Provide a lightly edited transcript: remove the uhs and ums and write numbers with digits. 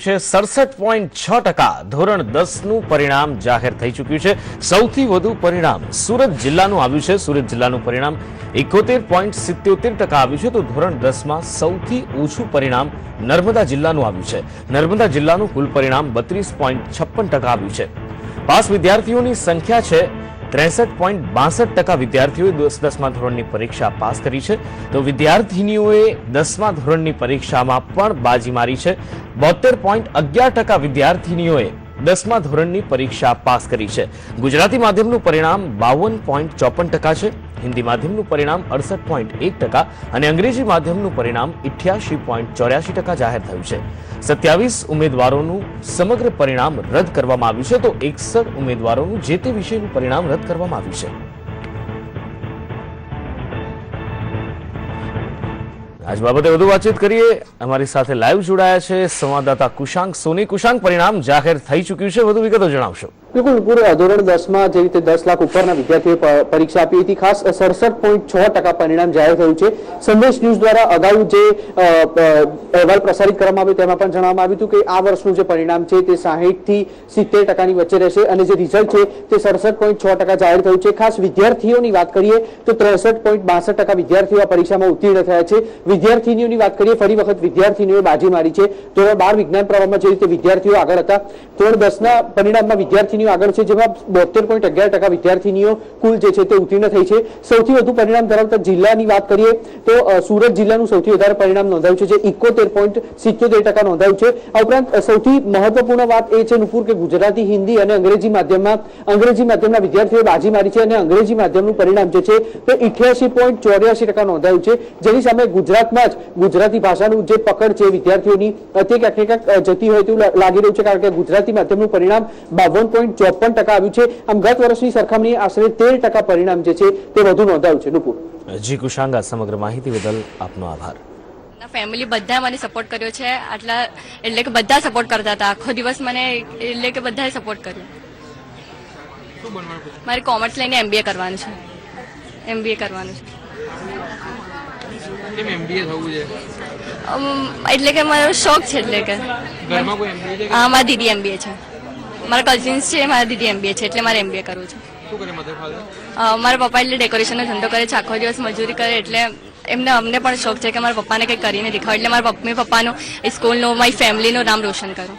67.6% ધોરણ 10 નું પરિણામ જાહેર થઈ ચૂક્યું છે। સૌથી વધુ પરિણામ સુરત જિલ્લાનું આવ્યું છે। સુરત જિલ્લાનું પરિણામ 71.77% આવ્યું છે, તો ધોરણ 10 માં સૌથી ઓછું પરિણામ નર્મદા જિલ્લાનું આવ્યું છે। નર્મદા જિલ્લાનું કુલ પરિણામ 32.56% આવ્યું છે। પાસ વિદ્યાર્થીઓની સંખ્યા છે 63.62% વિદ્યાર્થીઓએ 10મા ધોરણની પરીક્ષા પાસ કરી છે, તો વિદ્યાર્થીનીઓએ 10મા ધોરણની પરીક્ષામાં પણ બાજી મારી છે। 72.11% વિદ્યાર્થીનીઓએ 10મા ધોરણની પરીક્ષા પાસ કરી છે। ગુજરાતી માધ્યમનું પરિણામ 52.54% છે, હિન્દી માધ્યમનું પરિણામ 68.1% અને અંગ્રેજી માધ્યમનું પરિણામ 88.84% જાહેર થયું છે। 27 ઉમેદવારોનું સમગ્ર પરિણામ રદ કરવામાં આવ્યું છે, તો 61 ઉમેદવારોનું જે તે વિષયનું પરિણામ રદ કરવામાં આવ્યું છે। આજ બાબતે વધુ વાતચીત કરીએ। અમારી સાથે લાઈવ જોડાયા છે સંવાદદાતા કુશાંક સોની। કુશાંક, પરિણામ જાહેર થઈ ચૂક્યું છે, વધુ વિગતો જણાવશો। બિલકુલ ધોરણ 10માં જે રીતે 10 લાખ ઉપરના વિદ્યાર્થીઓએ પરીક્ષા આપી હતી, ખાસ 67.6% પરિણામ જાહેર થયું છે। સંદેશ ન્યૂઝ દ્વારા અગાઉ જે અહેવાલ પ્રસારિત કરવામાં આવ્યો તેમાં પણ જણાવવામાં આવ્યું હતું કે આ વર્ષનું જે પરિણામ છે તે 60 થી 70% વચ્ચે રહેશે અને જે રિઝલ્ટ છે તે 67.6% જાહેર થયું છે। ખાસ વિદ્યાર્થીઓની વાત કરીએ તો 63.62% વિદ્યાર્થીઓ આ પરીક્ષામાં ઉત્તીર્ણ થયા છે। વિદ્યાર્થીનીઓની વાત કરીએ, ફરી વખત વિદ્યાર્થીનીઓએ બાજી મારી છે। ધોરણ 12 વિજ્ઞાન પ્રવાહમાં જે રીતે વિદ્યાર્થીઓ આગળ હતા, ધોરણ 10ના પરિણામમાં વિદ્યાર્થીનીઓ આગળ છે, જેમાં 72.11% વિદ્યાર્થીનીઓ કુલ જે છે તે ઉત્તીર્ણ થઈ છે। સૌથી વધુ પરિણામ ધરાવતા જિલ્લાની વાત કરીએ તો સુરત જિલ્લાનું સૌથી વધારે પરિણામ નોંધાયું છે, જે 71.77% નોંધાયું છે। આ ઉપરાંત સૌથી મહત્વપૂર્ણ વાત એ છે નુપુર કે ગુજરાતી, હિન્દી અને અંગ્રેજી માધ્યમના વિદ્યાર્થીઓએ બાજી મારી છે અને અંગ્રેજી માધ્યમનું પરિણામ જે છે તે 88.84% નોંધાયું છે, જેની સામે ગુજરાતમાં જ ગુજરાતી ભાષાનું જે પકડ છે વિદ્યાર્થીઓની તે ક્યાંક ને ક્યાંક જતી હોય તેવું લાગી રહ્યું છે, કારણ કે ગુજરાતી માધ્યમનું પરિણામ 52.54% આવ્યું છે। આમ ગત વર્ષની સરખામણીએ આશરે 13% પરિણામ જે છે તે વધુ નોંધાયું છે। નુપુર જી કુશાંક, સમગ્ર માહિતી બદલ આપનો આભાર। ફેમિલી બધા મને સપોર્ટ કર્યો છે, આટલા એટલે કે બધા સપોર્ટ કરતા હતા આખો દિવસ મને, એટલે કે બધાએ સપોર્ટ કર્યો। મારે કોમર્સ લઈને MBA કરવાનું છે। એટલે કે મારો શોખ છે, એટલે કે હા, મારી દીદી MBA છે, મારા કઝિન્સ છે, મારા દીદી MBA છે, એટલે મારે MBA કરવું છે। મારા પપ્પા એટલે ડેકોરેશનનો ધંધો કરે છે, આખો દિવસ મજૂરી કરે, એટલે અમને પણ શોખ છે કે મારા પપ્પાને કંઈક કરીને દેખાડો, એટલે મારા મમ્મી પપ્પાનું, સ્કૂલનું, મારી ફેમિલીનું નામ રોશન કરું।